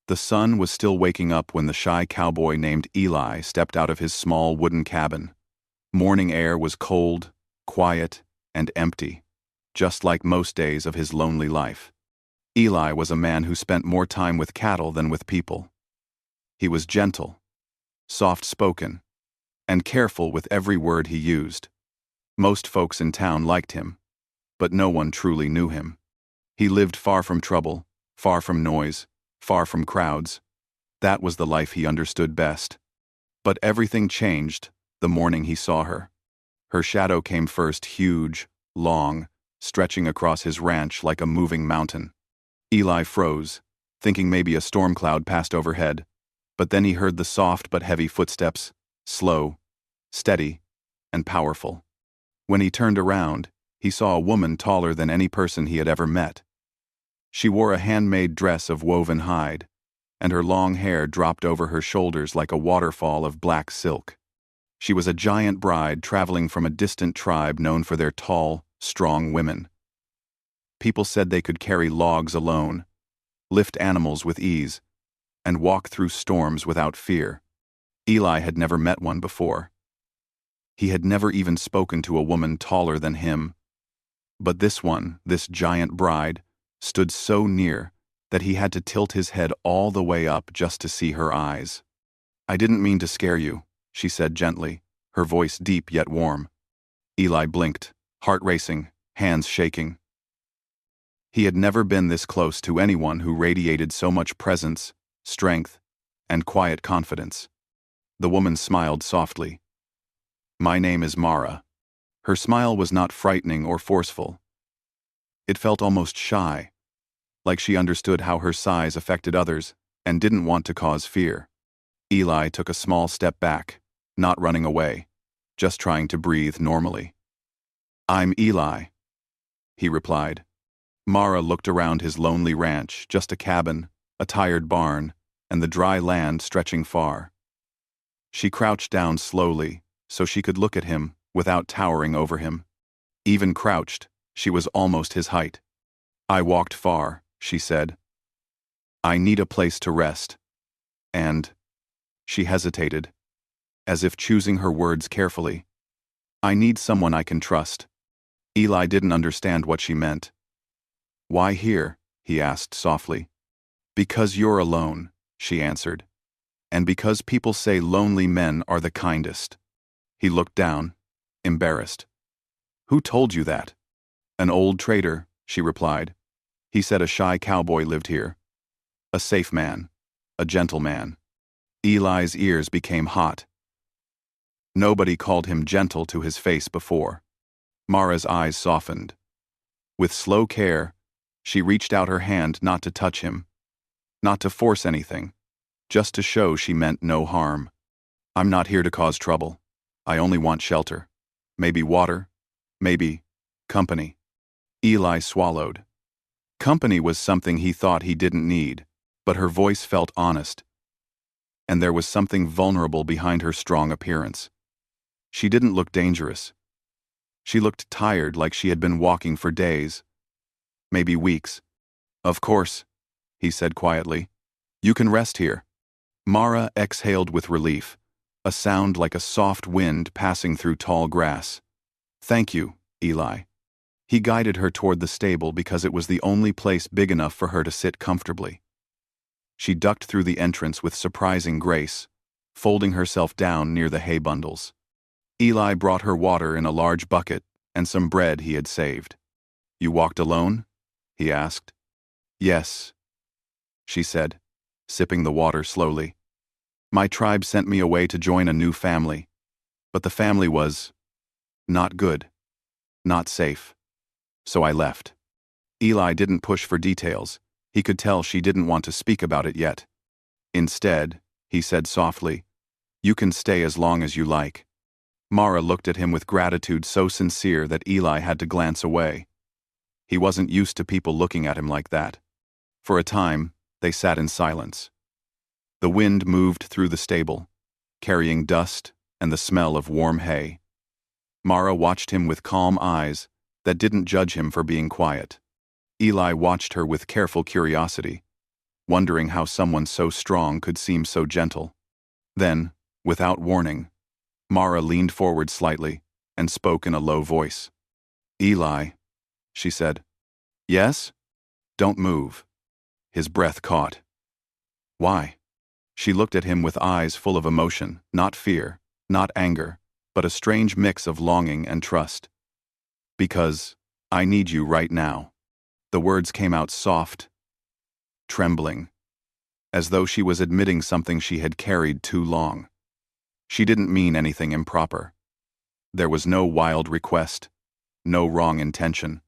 The sun was still waking up when the shy cowboy named Eli stepped out of his small wooden cabin. Morning air was cold, quiet, and empty, just like most days of his lonely life. Eli was a man who spent more time with cattle than with people. He was gentle, soft-spoken, and careful with every word he used. Most folks in town liked him, but no one truly knew him. He lived far from trouble, far from noise, far from crowds. That was the life he understood best. But everything changed the morning he saw her. Her shadow came first, huge, long, stretching across his ranch like a moving mountain. Eli froze, thinking maybe a storm cloud passed overhead, but then he heard the soft but heavy footsteps, slow, steady, and powerful. When he turned around, he saw a woman taller than any person he had ever met. She wore a handmade dress of woven hide, and her long hair dropped over her shoulders like a waterfall of black silk. She was a giant bride traveling from a distant tribe known for their tall, strong women. People said they could carry logs alone, lift animals with ease, and walk through storms without fear. Eli had never met one before. He had never even spoken to a woman taller than him. But this one, this giant bride, stood so near that he had to tilt his head all the way up just to see her eyes. "I didn't mean to scare you," she said gently, her voice deep yet warm. Eli blinked, heart racing, hands shaking. He had never been this close to anyone who radiated so much presence, strength, and quiet confidence. The woman smiled softly. "My name is Mara." Her smile was not frightening or forceful. It felt almost shy, like she understood how her size affected others and didn't want to cause fear. Eli took a small step back, not running away, just trying to breathe normally. "I'm Eli," he replied. Mara looked around his lonely ranch, just a cabin, a tired barn, and the dry land stretching far. She crouched down slowly so she could look at him without towering over him. Even crouched, she was almost his height. "I walked far," she said. "I need a place to rest. And—" she hesitated, as if choosing her words carefully. "I need someone I can trust." Eli didn't understand what she meant. "Why here?" he asked softly. "Because you're alone," she answered. "And because people say lonely men are the kindest." He looked down, embarrassed. "Who told you that?" "An old trader," she replied. "He said a shy cowboy lived here. A safe man, a gentle man." Eli's ears became hot. Nobody called him gentle to his face before. Mara's eyes softened. With slow care, she reached out her hand not to touch him, not to force anything, just to show she meant no harm. "I'm not here to cause trouble. I only want shelter. Maybe water, maybe company." Eli swallowed. Company was something he thought he didn't need, but her voice felt honest, and there was something vulnerable behind her strong appearance. She didn't look dangerous. She looked tired, like she had been walking for days, maybe weeks. "Of course," he said quietly. "You can rest here." Mara exhaled with relief, a sound like a soft wind passing through tall grass. "Thank you, Eli." He guided her toward the stable because it was the only place big enough for her to sit comfortably. She ducked through the entrance with surprising grace, folding herself down near the hay bundles. Eli brought her water in a large bucket and some bread he had saved. "You walked alone?" he asked. "Yes," she said, sipping the water slowly. "My tribe sent me away to join a new family, but the family was not good, not safe. So I left." Eli didn't push for details. He could tell she didn't want to speak about it yet. Instead, he said softly, "You can stay as long as you like." Mara looked at him with gratitude so sincere that Eli had to glance away. He wasn't used to people looking at him like that. For a time, they sat in silence. The wind moved through the stable, carrying dust and the smell of warm hay. Mara watched him with calm eyes that didn't judge him for being quiet. Eli watched her with careful curiosity. wondering how someone so strong could seem so gentle. Then, without warning, Mara leaned forward slightly and spoke in a low voice. "Eli," she said. "Yes? Don't move." His breath caught. "Why?" She looked at him with eyes full of emotion, not fear, not anger, but a strange mix of longing and trust. "Because I need you right now." The words came out soft, trembling, as though she was admitting something she had carried too long. She didn't mean anything improper. There was no wild request, no wrong intention.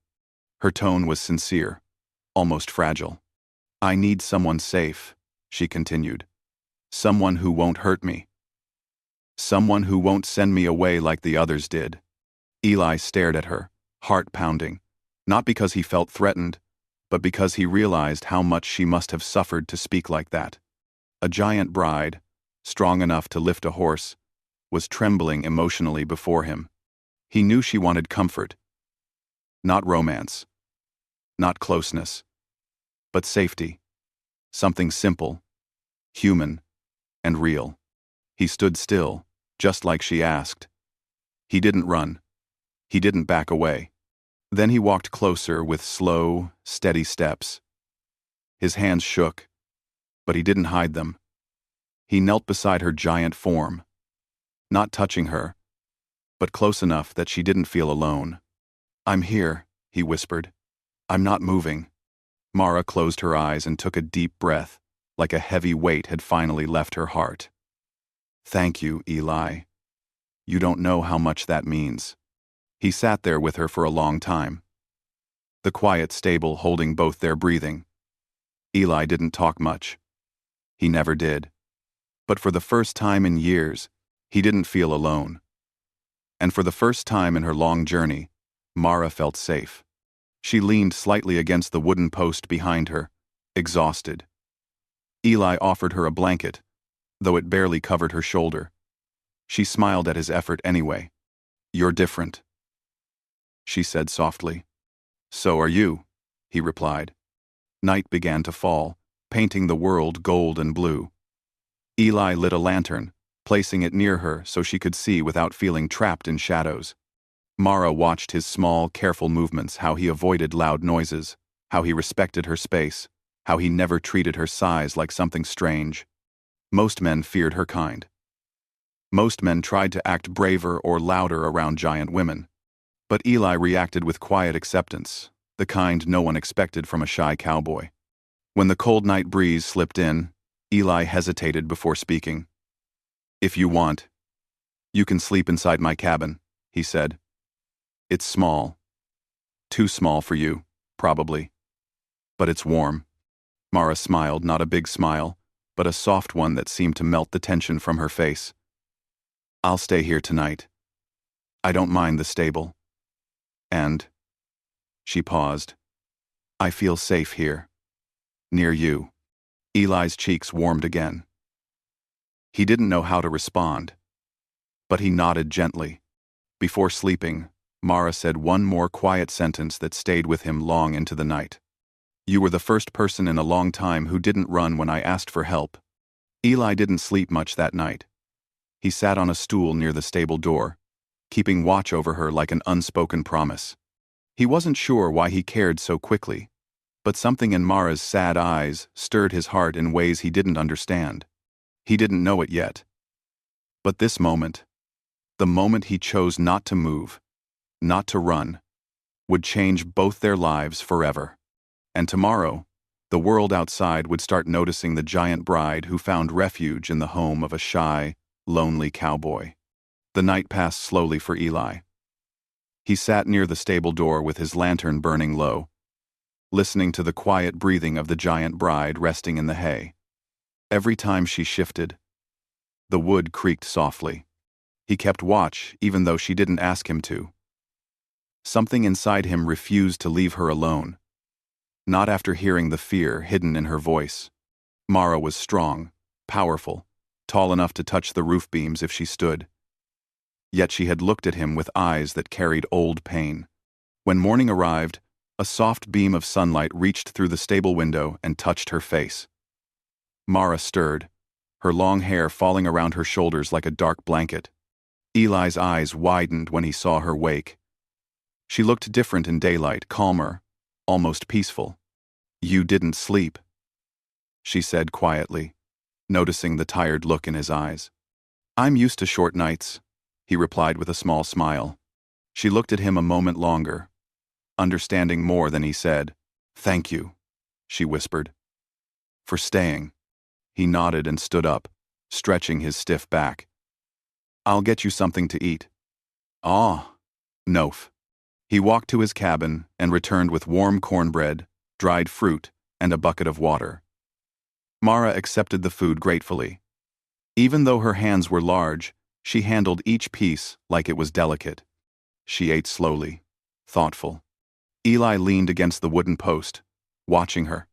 Her tone was sincere, almost fragile. "I need someone safe," she continued. "Someone who won't hurt me. Someone who won't send me away like the others did." Eli stared at her, heart pounding, not because he felt threatened, but because he realized how much she must have suffered to speak like that. A giant bride, strong enough to lift a horse, was trembling emotionally before him. He knew she wanted comfort. Not romance. Not closeness. But safety. Something simple, human, and real. He stood still, just like she asked. He didn't run. He didn't back away. Then he walked closer with slow, steady steps. His hands shook, but he didn't hide them. He knelt beside her giant form, not touching her, but close enough that she didn't feel alone. "I'm here," he whispered. "I'm not moving." Mara closed her eyes and took a deep breath, like a heavy weight had finally left her heart. "Thank you, Eli. You don't know how much that means." He sat there with her for a long time. The quiet stable holding both their breathing. Eli didn't talk much. He never did. But for the first time in years, he didn't feel alone. And for the first time in her long journey, Mara felt safe. She leaned slightly against the wooden post behind her, exhausted. Eli offered her a blanket, though it barely covered her shoulder. She smiled at his effort anyway. "You're different," she said softly. "So are you," he replied. Night began to fall, painting the world gold and blue. Eli lit a lantern, placing it near her so she could see without feeling trapped in shadows. Mara watched his small, careful movements, how he avoided loud noises, how he respected her space, how he never treated her size like something strange. Most men feared her kind. Most men tried to act braver or louder around giant women. But Eli reacted with quiet acceptance, the kind no one expected from a shy cowboy. When the cold night breeze slipped in, Eli hesitated before speaking. "If you want, you can sleep inside my cabin," he said. "It's small. Too small for you, probably. But it's warm." Mara smiled, not a big smile, but a soft one that seemed to melt the tension from her face. "I'll stay here tonight. I don't mind the stable. And," she paused, "I feel safe here. Near you." Eli's cheeks warmed again. He didn't know how to respond, but he nodded gently. Before sleeping, Mara said one more quiet sentence that stayed with him long into the night. "You were the first person in a long time who didn't run when I asked for help." Eli didn't sleep much that night. He sat on a stool near the stable door, keeping watch over her like an unspoken promise. He wasn't sure why he cared so quickly, but something in Mara's sad eyes stirred his heart in ways he didn't understand. He didn't know it yet. But this moment, the moment he chose not to move, not to run, would change both their lives forever. And tomorrow, the world outside would start noticing the giant bride who found refuge in the home of a shy, lonely cowboy. The night passed slowly for Eli. He sat near the stable door with his lantern burning low, listening to the quiet breathing of the giant bride resting in the hay. Every time she shifted, the wood creaked softly. He kept watch even though she didn't ask him to. Something inside him refused to leave her alone. Not after hearing the fear hidden in her voice. Mara was strong, powerful, tall enough to touch the roof beams if she stood. Yet she had looked at him with eyes that carried old pain. When morning arrived, a soft beam of sunlight reached through the stable window and touched her face. Mara stirred, her long hair falling around her shoulders like a dark blanket. Eli's eyes widened when he saw her wake. She looked different in daylight, calmer, almost peaceful. "You didn't sleep," she said quietly, noticing the tired look in his eyes. "I'm used to short nights," he replied with a small smile. She looked at him a moment longer, understanding more than he said. "Thank you," she whispered. "For staying." He nodded and stood up, stretching his stiff back. "I'll get you something to eat." "Ah, nof." He walked to his cabin and returned with warm cornbread, dried fruit, and a bucket of water. Mara accepted the food gratefully. Even though her hands were large, she handled each piece like it was delicate. She ate slowly, thoughtful. Eli leaned against the wooden post, watching her.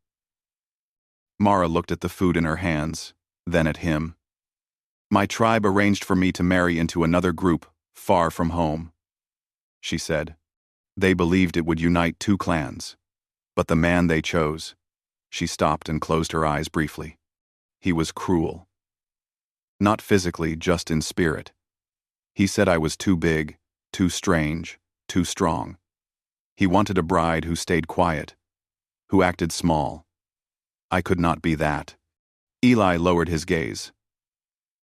Mara looked at the food in her hands, then at him. "My tribe arranged for me to marry into another group, far from home," she said. "They believed it would unite two clans. But the man they chose—" She stopped and closed her eyes briefly. "He was cruel. Not physically, just in spirit. He said I was too big, too strange, too strong. He wanted a bride who stayed quiet, who acted small. I could not be that." Eli lowered his gaze.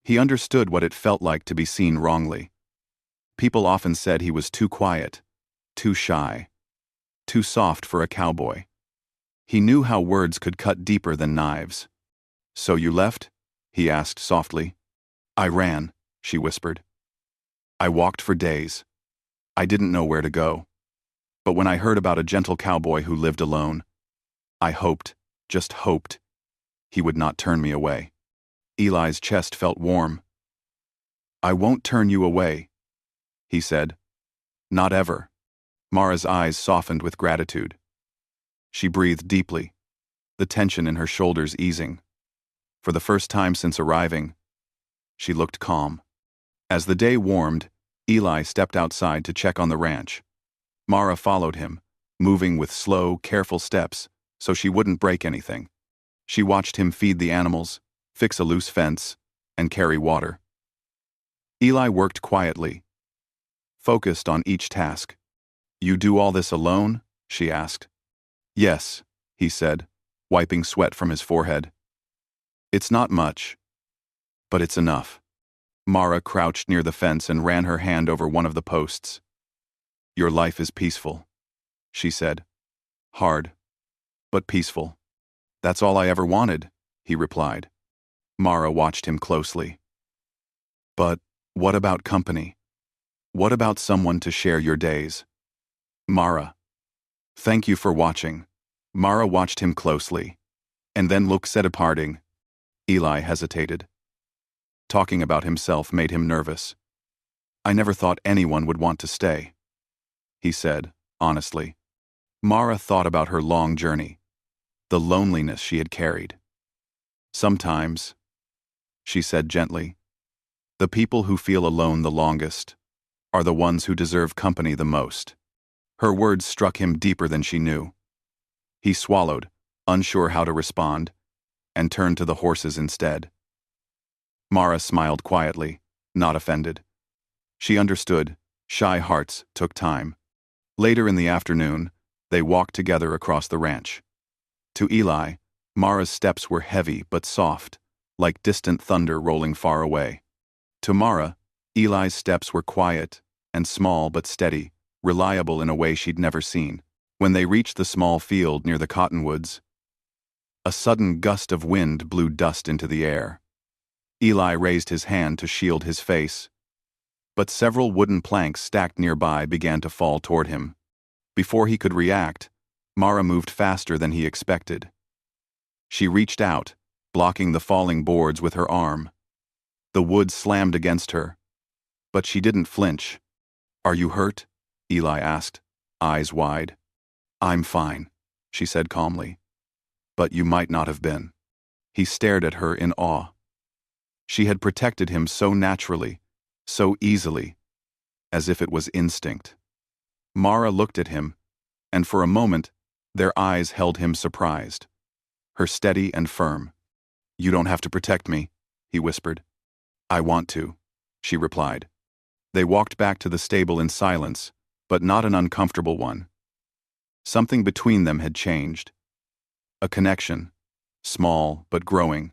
He understood what it felt like to be seen wrongly. People often said he was too quiet, too shy, too soft for a cowboy. He knew how words could cut deeper than knives. "So you left?" he asked softly. "I ran," she whispered. "I walked for days. I didn't know where to go. But when I heard about a gentle cowboy who lived alone, I hoped, just hoped, he would not turn me away." Eli's chest felt warm. "I won't turn you away," he said. "Not ever." Mara's eyes softened with gratitude. She breathed deeply, the tension in her shoulders easing. For the first time since arriving, she looked calm. As the day warmed, Eli stepped outside to check on the ranch. Mara followed him, moving with slow, careful steps so she wouldn't break anything. She watched him feed the animals, fix a loose fence, and carry water. Eli worked quietly, focused on each task. "You do all this alone?" she asked. "Yes," he said, wiping sweat from his forehead. "It's not much, but it's enough." Mara crouched near the fence and ran her hand over one of the posts. "Your life is peaceful," she said. "Hard, but peaceful." "That's all I ever wanted," he replied. Mara watched him closely. "But what about company? What about someone to share your days?" "Mara." "Thank you for watching." Mara watched him closely, and then said a parting. Eli hesitated. Talking about himself made him nervous. "I never thought anyone would want to stay," he said, honestly. Mara thought about her long journey, the loneliness she had carried. "Sometimes," she said gently, "the people who feel alone the longest are the ones who deserve company the most." Her words struck him deeper than she knew. He swallowed, unsure how to respond, and turned to the horses instead. Mara smiled quietly, not offended. She understood. Shy hearts took time. Later in the afternoon, they walked together across the ranch. To Eli, Mara's steps were heavy but soft, like distant thunder rolling far away. To Mara, Eli's steps were quiet and small but steady, reliable in a way she'd never seen. When they reached the small field near the cottonwoods, a sudden gust of wind blew dust into the air. Eli raised his hand to shield his face, but several wooden planks stacked nearby began to fall toward him. Before he could react, Mara moved faster than he expected. She reached out, blocking the falling boards with her arm. The wood slammed against her, but she didn't flinch. "Are you hurt?" Eli asked, eyes wide. "I'm fine," she said calmly. "But you might not have been." He stared at her in awe. She had protected him so naturally, so easily, as if it was instinct. Mara looked at him, and for a moment, their eyes held him surprised. Her steady and firm. You don't have to protect me, he whispered. I want to, she replied. They walked back to the stable in silence, but not an uncomfortable one. Something between them had changed. A connection, small but growing,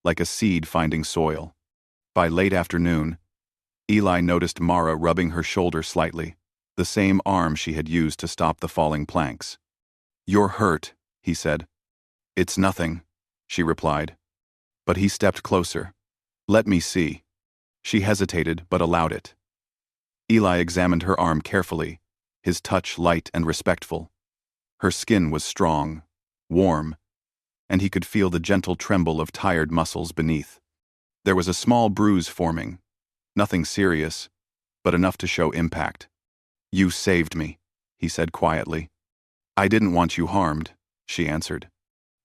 like a seed finding soil. By late afternoon, Eli noticed Mara rubbing her shoulder slightly, the same arm she had used to stop the falling planks. You're hurt, he said. It's nothing, she replied. But he stepped closer. Let me see. She hesitated but allowed it. Eli examined her arm carefully, his touch light and respectful. Her skin was strong, warm, and he could feel the gentle tremble of tired muscles beneath. There was a small bruise forming, nothing serious, but enough to show impact. You saved me, he said quietly. I didn't want you harmed, she answered.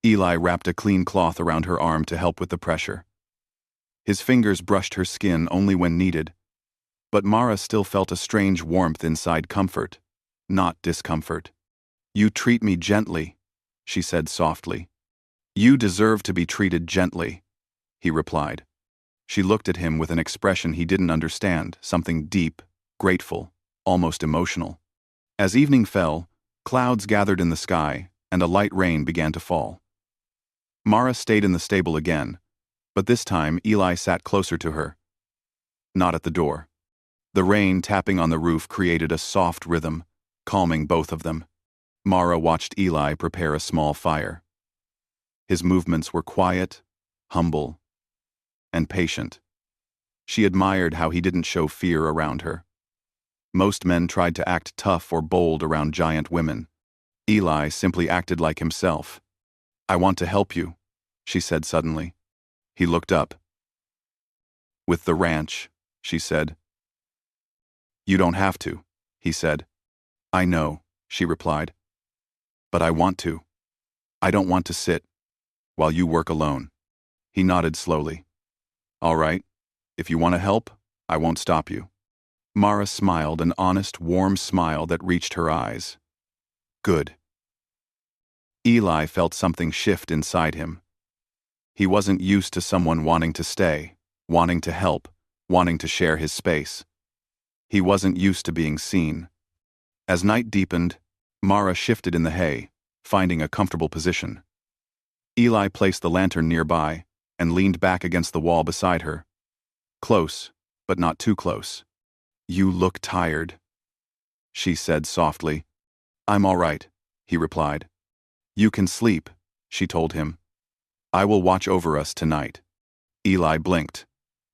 Eli wrapped a clean cloth around her arm to help with the pressure. His fingers brushed her skin only when needed, but Mara still felt a strange warmth inside comfort, not discomfort. You treat me gently, she said softly. You deserve to be treated gently, he replied. She looked at him with an expression he didn't understand, something deep, grateful, almost emotional. As evening fell, clouds gathered in the sky, and a light rain began to fall. Mara stayed in the stable again, but this time Eli sat closer to her. Not at the door. The rain tapping on the roof created a soft rhythm, calming both of them. Mara watched Eli prepare a small fire. His movements were quiet, humble, and patient. She admired how he didn't show fear around her. Most men tried to act tough or bold around giant women. Eli simply acted like himself. I want to help you, she said suddenly. He looked up. With the ranch, she said. You don't have to, he said. I know, she replied. But I want to. I don't want to sit while you work alone. He nodded slowly. All right, if you want to help, I won't stop you. Mara smiled, an honest, warm smile that reached her eyes. Good. Eli felt something shift inside him. He wasn't used to someone wanting to stay, wanting to help, wanting to share his space. He wasn't used to being seen. As night deepened, Mara shifted in the hay, finding a comfortable position. Eli placed the lantern nearby and leaned back against the wall beside her. Close, but not too close. You look tired, she said softly. I'm all right, he replied. You can sleep, she told him. I will watch over us tonight. Eli blinked.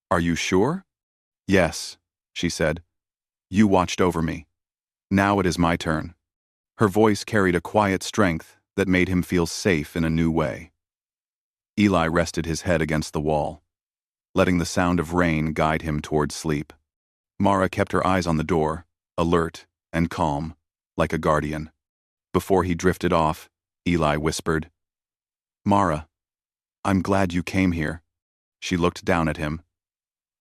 Are you sure? Yes, she said. You watched over me. Now it is my turn. Her voice carried a quiet strength that made him feel safe in a new way. Eli rested his head against the wall, letting the sound of rain guide him toward sleep. Mara kept her eyes on the door, alert and calm, like a guardian. Before he drifted off, Eli whispered, Mara, I'm glad you came here. She looked down at him.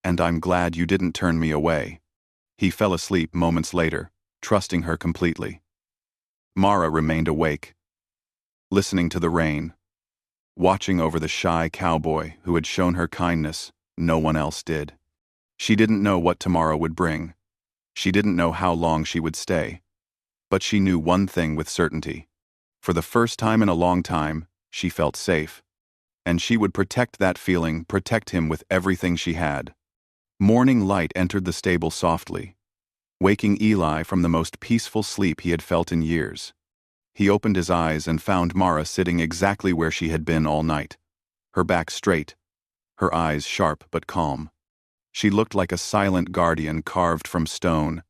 And I'm glad you didn't turn me away. He fell asleep moments later, trusting her completely. Mara remained awake, listening to the rain, watching over the shy cowboy who had shown her kindness no one else did. She didn't know what tomorrow would bring. She didn't know how long she would stay. But she knew one thing with certainty. For the first time in a long time, she felt safe. And she would protect that feeling, protect him with everything she had. Morning light entered the stable softly, waking Eli from the most peaceful sleep he had felt in years. He opened his eyes and found Mara sitting exactly where she had been all night, her back straight, her eyes sharp but calm. She looked like a silent guardian carved from stone,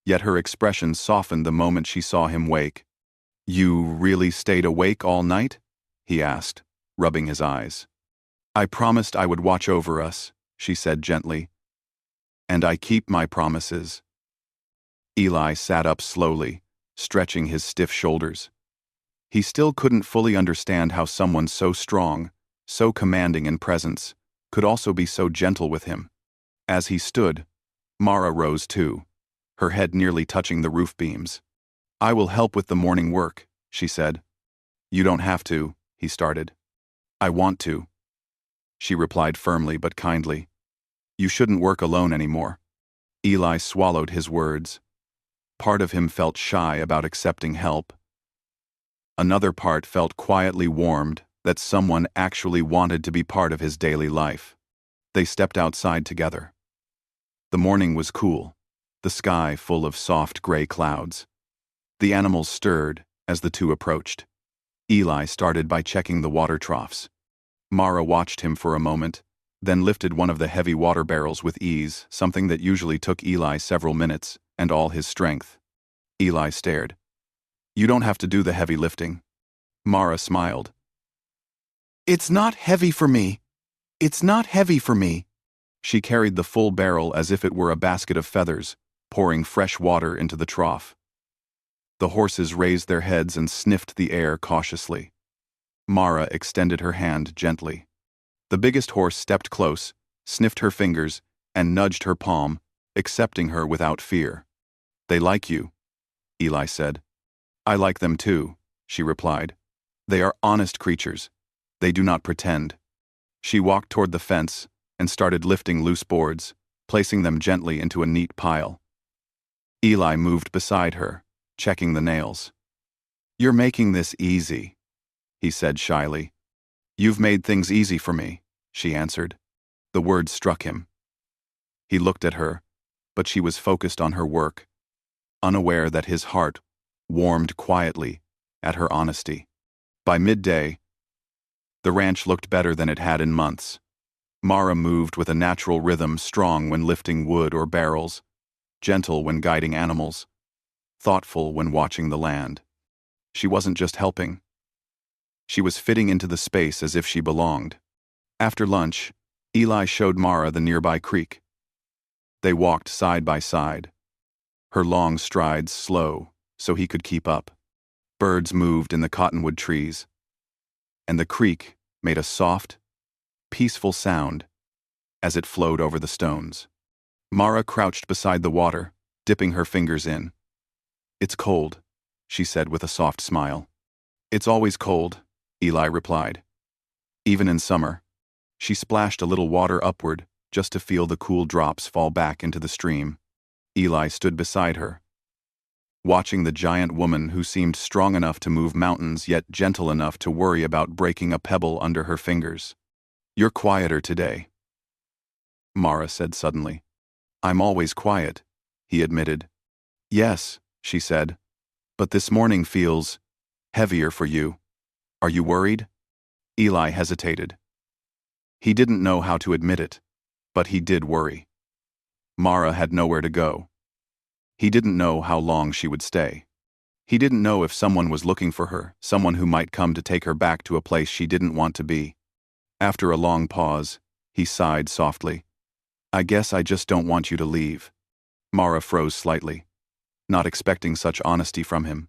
yet her expression softened the moment she saw him wake. You really stayed awake all night? He asked, rubbing his eyes. I promised I would watch over us, she said gently. And I keep my promises. Eli sat up slowly, stretching his stiff shoulders. He still couldn't fully understand how someone so strong, so commanding in presence, could also be so gentle with him. As he stood, Mara rose too, her head nearly touching the roof beams. I will help with the morning work, she said. You don't have to, he started. I want to. she replied firmly but kindly. You shouldn't work alone anymore. Eli swallowed his words. Part of him felt shy about accepting help. Another part felt quietly warmed that someone actually wanted to be part of his daily life. They stepped outside together. The morning was cool, the sky full of soft gray clouds. The animals stirred as the two approached. Eli started by checking the water troughs. Mara watched him for a moment, then lifted one of the heavy water barrels with ease, something that usually took Eli several minutes and all his strength. Eli stared. You don't have to do the heavy lifting. Mara smiled. It's not heavy for me. It's not heavy for me. She carried the full barrel as if it were a basket of feathers, pouring fresh water into the trough. The horses raised their heads and sniffed the air cautiously. Mara extended her hand gently. The biggest horse stepped close, sniffed her fingers, and nudged her palm, accepting her without fear. They like you, Eli said. I like them too, she replied. They are honest creatures. They do not pretend. She walked toward the fence and started lifting loose boards, placing them gently into a neat pile. Eli moved beside her, checking the nails. You're making this easy, he said shyly. You've made things easy for me, she answered. The words struck him. He looked at her, but she was focused on her work, unaware that his heart warmed quietly at her honesty. By midday, the ranch looked better than it had in months. Mara moved with a natural rhythm, strong when lifting wood or barrels, gentle when guiding animals, thoughtful when watching the land. She wasn't just helping. She was fitting into the space as if she belonged. After lunch, Eli showed Mara the nearby creek. They walked side by side, her long strides slow so he could keep up. Birds moved in the cottonwood trees, and the creek made a soft, peaceful sound as it flowed over the stones. Mara crouched beside the water, dipping her fingers in. It's cold, she said with a soft smile. It's always cold, Eli replied. Even in summer. She splashed a little water upward just to feel the cool drops fall back into the stream. Eli stood beside her, watching the giant woman who seemed strong enough to move mountains yet gentle enough to worry about breaking a pebble under her fingers. You're quieter today, Mara said suddenly. I'm always quiet, he admitted. Yes, she said, but this morning feels heavier for you. Are you worried? Eli hesitated. He didn't know how to admit it, but he did worry. Mara had nowhere to go. He didn't know how long she would stay. He didn't know if someone was looking for her, someone who might come to take her back to a place she didn't want to be. After a long pause, he sighed softly. I guess I just don't want you to leave. Mara froze slightly, not expecting such honesty from him.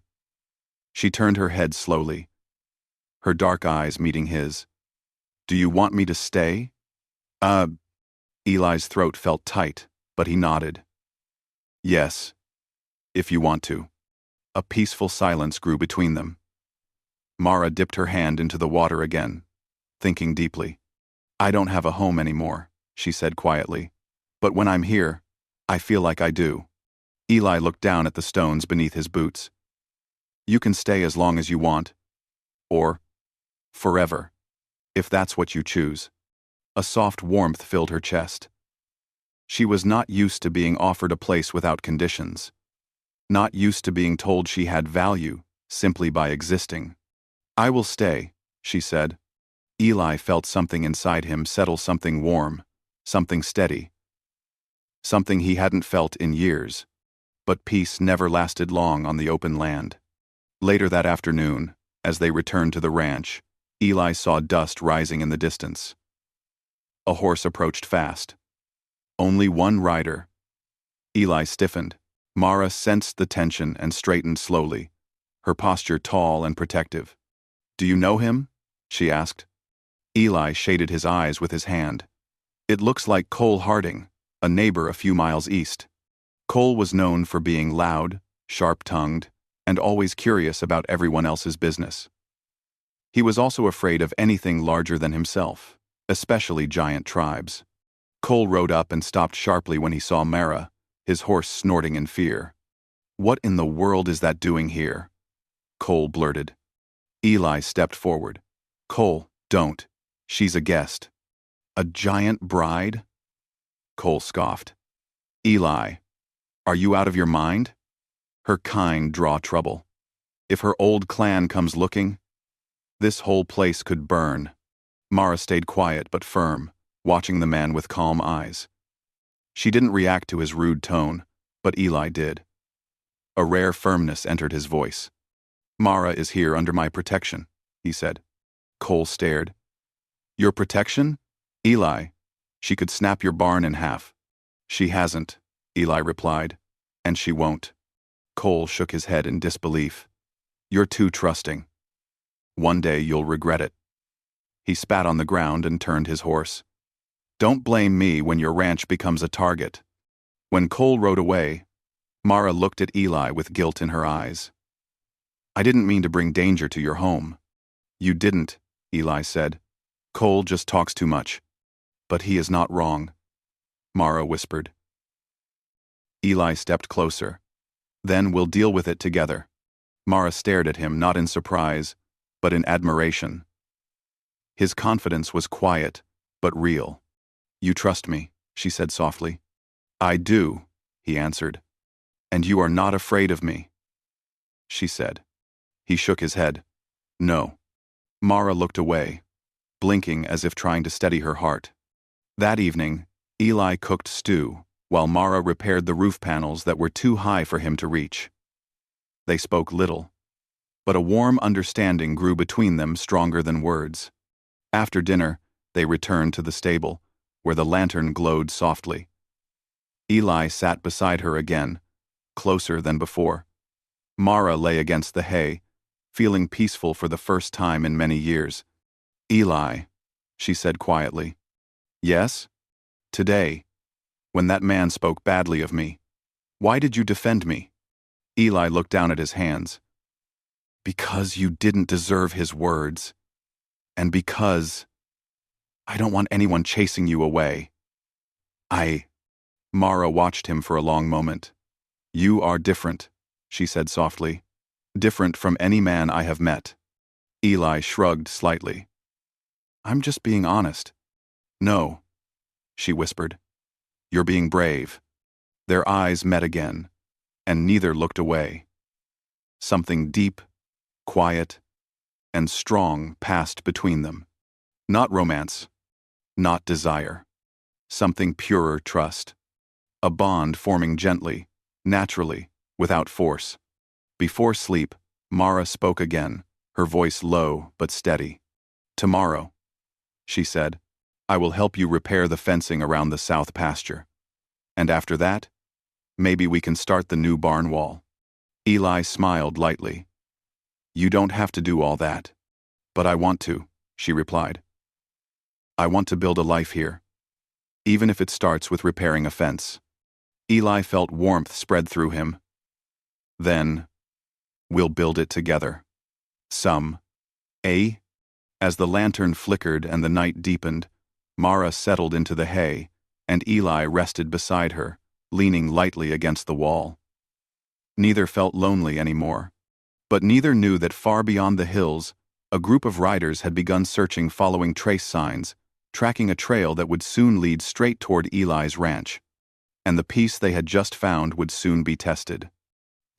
She turned her head slowly, her dark eyes meeting his. Do you want me to stay? Eli's throat felt tight, but he nodded. Yes, if you want to. A peaceful silence grew between them. Mara dipped her hand into the water again, thinking deeply. I don't have a home anymore, she said quietly. But when I'm here, I feel like I do. Eli looked down at the stones beneath his boots. You can stay as long as you want. Or forever, if that's what you choose. A soft warmth filled her chest. She was not used to being offered a place without conditions. Not used to being told she had value simply by existing. I will stay, she said. Eli felt something inside him settle, something warm, something steady. Something he hadn't felt in years. But peace never lasted long on the open land. Later that afternoon, as they returned to the ranch, Eli saw dust rising in the distance. A horse approached fast. Only one rider. Eli stiffened. Mara sensed the tension and straightened slowly, her posture tall and protective. Do you know him? She asked. Eli shaded his eyes with his hand. It looks like Cole Harding, a neighbor a few miles east. Cole was known for being loud, sharp-tongued, and always curious about everyone else's business. He was also afraid of anything larger than himself, especially giant tribes. Cole rode up and stopped sharply when he saw Mara, his horse snorting in fear. "What in the world is that doing here?" Cole blurted. Eli stepped forward. "Cole, don't. She's a guest." "A giant bride?" Cole scoffed. "Eli, are you out of your mind? Her kind draw trouble. If her old clan comes looking, this whole place could burn." Mara stayed quiet but firm, watching the man with calm eyes. She didn't react to his rude tone, but Eli did. A rare firmness entered his voice. "Mara is here under my protection," he said. Cole stared. "Your protection? Eli, she could snap your barn in half." "She hasn't," Eli replied, "and she won't." Cole shook his head in disbelief. "You're too trusting. One day you'll regret it." He spat on the ground and turned his horse. "Don't blame me when your ranch becomes a target." When Cole rode away, Mara looked at Eli with guilt in her eyes. "I didn't mean to bring danger to your home." "You didn't," Eli said. "Cole just talks too much." "But he is not wrong," Mara whispered. Eli stepped closer. "Then we'll deal with it together." Mara stared at him not in surprise, but in admiration. His confidence was quiet, but real. "You trust me," she said softly. "I do," he answered. "And you are not afraid of me," she said. He shook his head. "No." Mara looked away, blinking as if trying to steady her heart. That evening, Eli cooked stew, while Mara repaired the roof panels that were too high for him to reach. They spoke little, but a warm understanding grew between them stronger than words. After dinner, they returned to the stable, where the lantern glowed softly. Eli sat beside her again, closer than before. Mara lay against the hay, feeling peaceful for the first time in many years. "Eli," she said quietly. "Yes? Today, when that man spoke badly of me, why did you defend me?" Eli looked down at his hands. "Because you didn't deserve his words. And because I don't want anyone chasing you away. Mara watched him for a long moment. "You are different," she said softly. "Different from any man I have met." Eli shrugged slightly. "I'm just being honest." "No," she whispered. "You're being brave." Their eyes met again, and neither looked away. Something deep, quiet, and strong passed between them. Not romance, not desire. Something purer trust. A bond forming gently, naturally, without force. Before sleep, Mara spoke again, her voice low but steady. "Tomorrow," she said, "I will help you repair the fencing around the south pasture. And after that, maybe we can start the new barn wall." Eli smiled lightly. "You don't have to do all that." "But I want to," she replied. "I want to build a life here, even if it starts with repairing a fence." Eli felt warmth spread through him. "Then, we'll build it together." "Some. Eh?" As the lantern flickered and the night deepened, Mara settled into the hay, and Eli rested beside her, leaning lightly against the wall. Neither felt lonely anymore, but neither knew that far beyond the hills, a group of riders had begun searching, following trace signs, tracking a trail that would soon lead straight toward Eli's ranch. And the peace they had just found would soon be tested.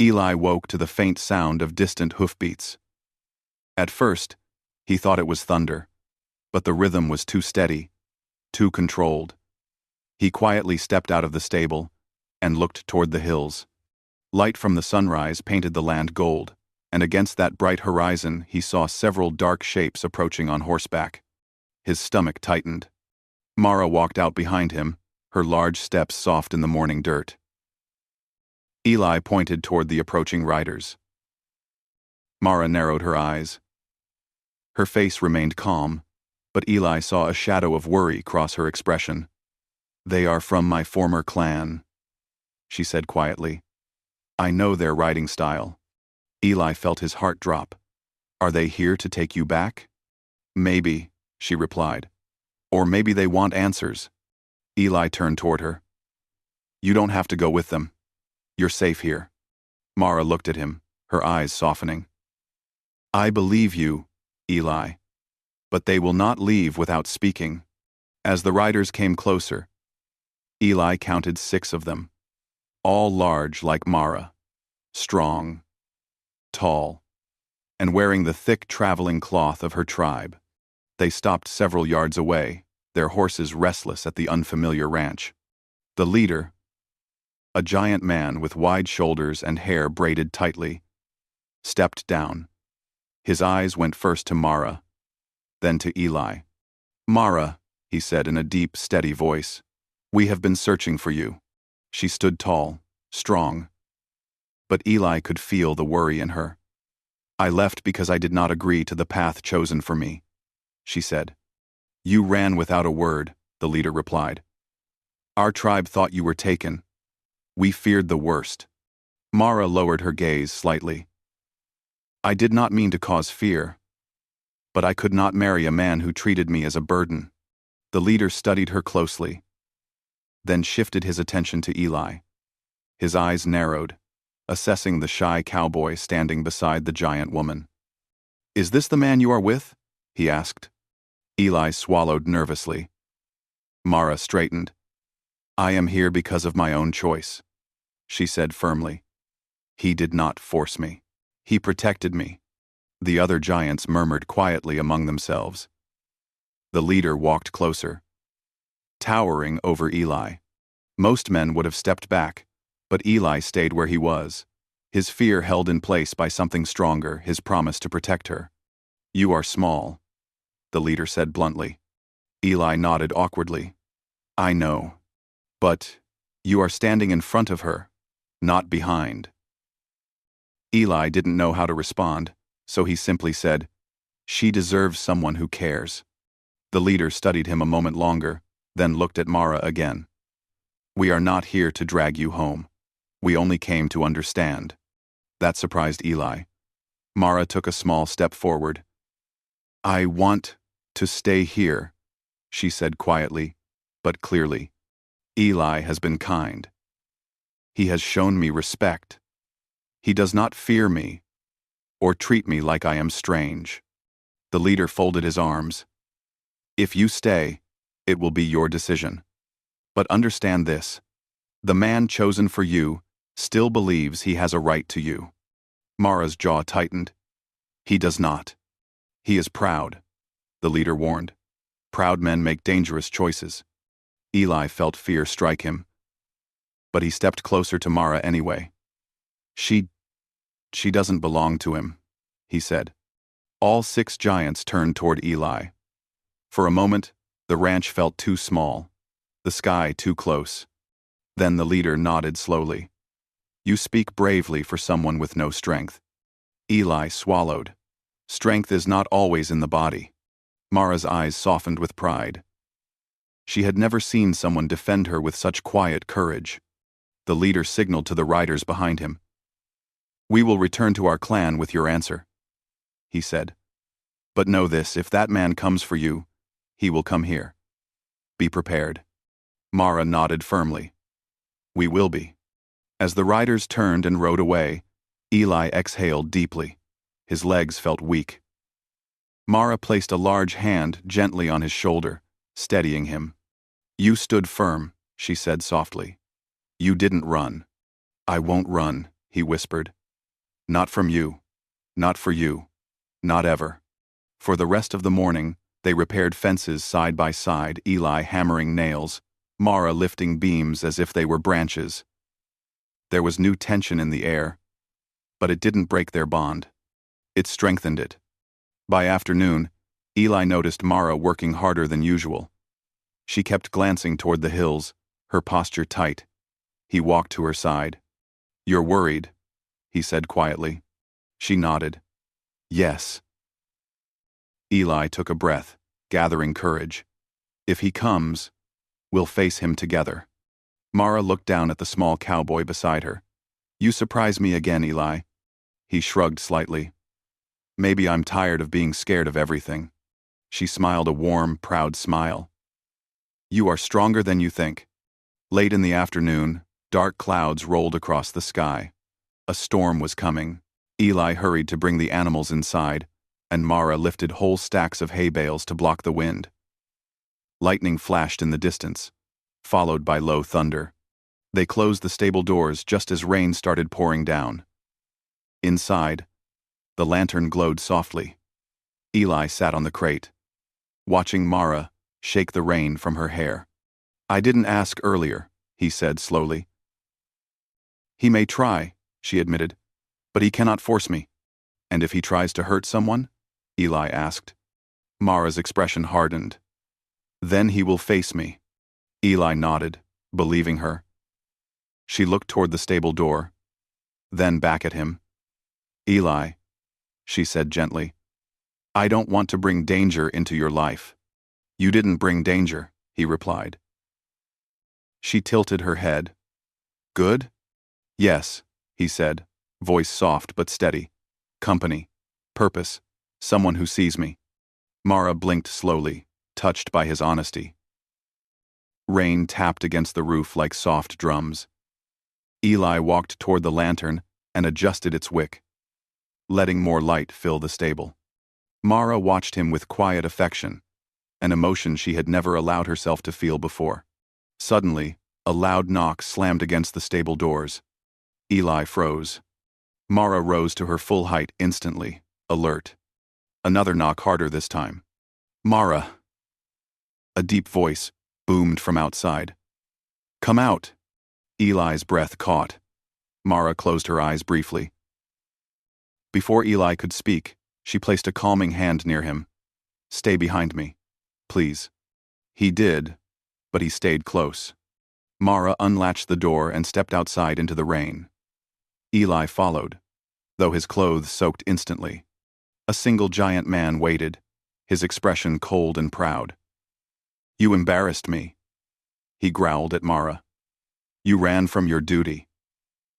Eli woke to the faint sound of distant hoofbeats. At first, he thought it was thunder, but the rhythm was too steady, too controlled. He quietly stepped out of the stable and looked toward the hills. Light from the sunrise painted the land gold, and against that bright horizon he saw several dark shapes approaching on horseback. His stomach tightened. Mara walked out behind him, her large steps soft in the morning dirt. Eli pointed toward the approaching riders. Mara narrowed her eyes. Her face remained calm, but Eli saw a shadow of worry cross her expression. "They are from my former clan," she said quietly. "I know their riding style." Eli felt his heart drop. "Are they here to take you back?" "Maybe," she replied. Or maybe they want answers. Eli turned toward her. You don't have to go with them. You're safe here. Mara looked at him, her eyes softening. I believe you, Eli. But they will not leave without speaking. As the riders came closer, Eli counted 6 of them, all large like Mara, strong, tall, and wearing the thick traveling cloth of her tribe. They stopped several yards away, their horses restless at the unfamiliar ranch. The leader, a giant man with wide shoulders and hair braided tightly, stepped down. His eyes went first to Mara, then to Eli. Mara, he said in a deep, steady voice, we have been searching for you. She stood tall, strong, but Eli could feel the worry in her. I left because I did not agree to the path chosen for me, she said. You ran without a word, the leader replied. Our tribe thought you were taken. We feared the worst. Mara lowered her gaze slightly. I did not mean to cause fear, but I could not marry a man who treated me as a burden. The leader studied her closely, then shifted his attention to Eli. His eyes narrowed, assessing the shy cowboy standing beside the giant woman. Is this the man you are with? He asked. Eli swallowed nervously. Mara straightened. I am here because of my own choice, she said firmly. He did not force me. He protected me. The other giants murmured quietly among themselves. The leader walked closer, towering over Eli. Most men would have stepped back, but Eli stayed where he was, his fear held in place by something stronger, his promise to protect her. You are small, the leader said bluntly. Eli nodded awkwardly. I know. But you are standing in front of her, not behind. Eli didn't know how to respond, so he simply said, She deserves someone who cares. The leader studied him a moment longer, then looked at Mara again. We are not here to drag you home. We only came to understand. That surprised Eli. Mara took a small step forward. I want to stay here, she said quietly, but clearly. Eli has been kind. He has shown me respect. He does not fear me, or treat me like I am strange. The leader folded his arms. If you stay, it will be your decision. But understand this. The man chosen for you still believes he has a right to you. Mara's jaw tightened. He does not. He is proud, the leader warned. Proud men make dangerous choices. Eli felt fear strike him, but he stepped closer to Mara anyway. She doesn't belong to him, he said. All 6 giants turned toward Eli. For a moment, the ranch felt too small, the sky too close. Then the leader nodded slowly. You speak bravely for someone with no strength. Eli swallowed. Strength is not always in the body. Mara's eyes softened with pride. She had never seen someone defend her with such quiet courage. The leader signaled to the riders behind him. We will return to our clan with your answer, he said. But know this, if that man comes for you, he will come here. Be prepared. Mara nodded firmly. We will be. As the riders turned and rode away, Eli exhaled deeply. His legs felt weak. Mara placed a large hand gently on his shoulder, steadying him. You stood firm, she said softly. You didn't run. I won't run, he whispered. Not from you. Not for you. Not ever. For the rest of the morning, they repaired fences side by side, Eli hammering nails, Mara lifting beams as if they were branches. There was new tension in the air, but it didn't break their bond. It strengthened it. By afternoon, Eli noticed Mara working harder than usual. She kept glancing toward the hills, her posture tight. He walked to her side. You're worried, he said quietly. She nodded. Yes. Eli took a breath, gathering courage. If he comes, we'll face him together. Mara looked down at the small cowboy beside her. You surprise me again, Eli. He shrugged slightly. Maybe I'm tired of being scared of everything. She smiled a warm, proud smile. You are stronger than you think. Late in the afternoon, dark clouds rolled across the sky. A storm was coming. Eli hurried to bring the animals inside, and Mara lifted whole stacks of hay bales to block the wind. Lightning flashed in the distance, followed by low thunder. They closed the stable doors just as rain started pouring down. Inside, the lantern glowed softly. Eli sat on the crate, watching Mara shake the rain from her hair. I didn't ask earlier, he said slowly. He may try, she admitted, but he cannot force me. And if he tries to hurt someone? Eli asked. Mara's expression hardened. Then he will face me. Eli nodded, believing her. She looked toward the stable door, then back at him. Eli, she said gently, I don't want to bring danger into your life. You didn't bring danger, he replied. She tilted her head. Good? Yes, he said, voice soft but steady. Company, purpose, someone who sees me. Mara blinked slowly, touched by his honesty. Rain tapped against the roof like soft drums. Eli walked toward the lantern and adjusted its wick, letting more light fill the stable. Mara watched him with quiet affection, an emotion she had never allowed herself to feel before. Suddenly, a loud knock slammed against the stable doors. Eli froze. Mara rose to her full height instantly, alert. Another knock harder this time. Mara! A deep voice boomed from outside. Come out! Eli's breath caught. Mara closed her eyes briefly. Before Eli could speak, she placed a calming hand near him. Stay behind me, please. He did, but he stayed close. Mara unlatched the door and stepped outside into the rain. Eli followed, though his clothes soaked instantly. A single giant man waited, his expression cold and proud. You embarrassed me, he growled at Mara. You ran from your duty.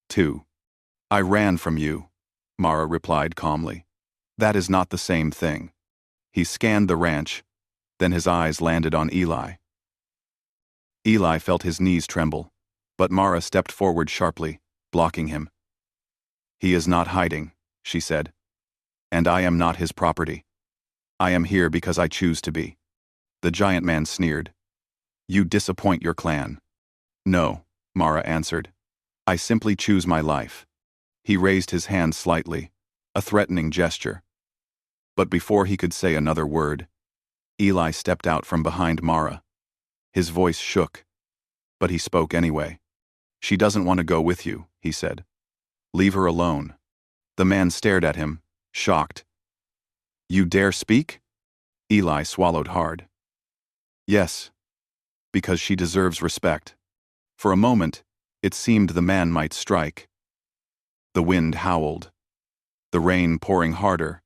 2. I ran from you, Mara replied calmly. That is not the same thing. He scanned the ranch, then his eyes landed on Eli. Eli felt his knees tremble, but Mara stepped forward sharply, blocking him. He is not hiding, she said. And I am not his property. I am here because I choose to be. The giant man sneered. You disappoint your clan. No, Mara answered. I simply choose my life. He raised his hand slightly, a threatening gesture. But before he could say another word, Eli stepped out from behind Mara. His voice shook, but he spoke anyway. She doesn't want to go with you, he said. Leave her alone. The man stared at him, shocked. You dare speak? Eli swallowed hard. Yes, because she deserves respect. For a moment, it seemed the man might strike. The wind howled, the rain pouring harder,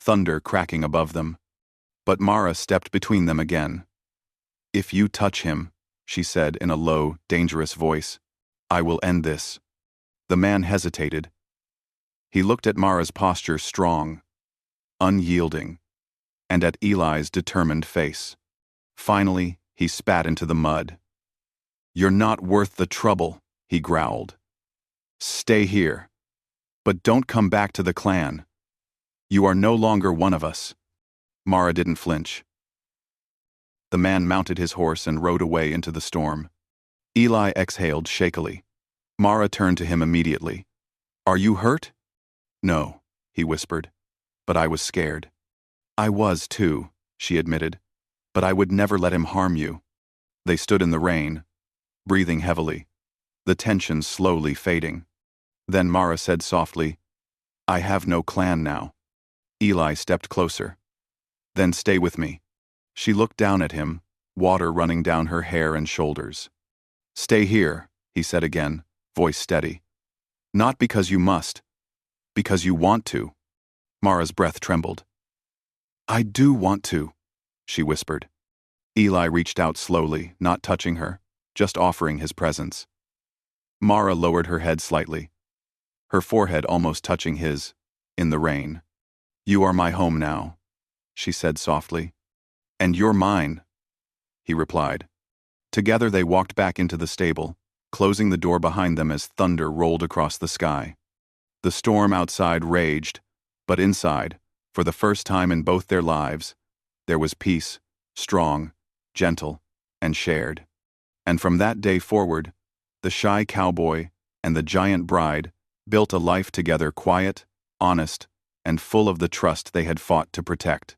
thunder cracking above them. But Mara stepped between them again. If you touch him, she said in a low, dangerous voice, I will end this. The man hesitated. He looked at Mara's posture strong, unyielding, and at Eli's determined face. Finally, he spat into the mud. You're not worth the trouble, he growled. Stay here. But don't come back to the clan. You are no longer one of us. Mara didn't flinch. The man mounted his horse and rode away into the storm. Eli exhaled shakily. Mara turned to him immediately. Are you hurt? No, he whispered. But I was scared. I was too, she admitted. But I would never let him harm you. They stood in the rain, breathing heavily, the tension slowly fading. Then Mara said softly, I have no clan now. Eli stepped closer. Then stay with me. She looked down at him, water running down her hair and shoulders. Stay here, he said again, voice steady. Not because you must, because you want to. Mara's breath trembled. I do want to, she whispered. Eli reached out slowly, not touching her, just offering his presence. Mara lowered her head slightly, her forehead almost touching his, in the rain. You are my home now, she said softly. And you're mine, he replied. Together they walked back into the stable, closing the door behind them as thunder rolled across the sky. The storm outside raged, but inside, for the first time in both their lives, there was peace, strong, gentle, and shared. And from that day forward, the shy cowboy and the giant bride built a life together quiet, honest, and full of the trust they had fought to protect.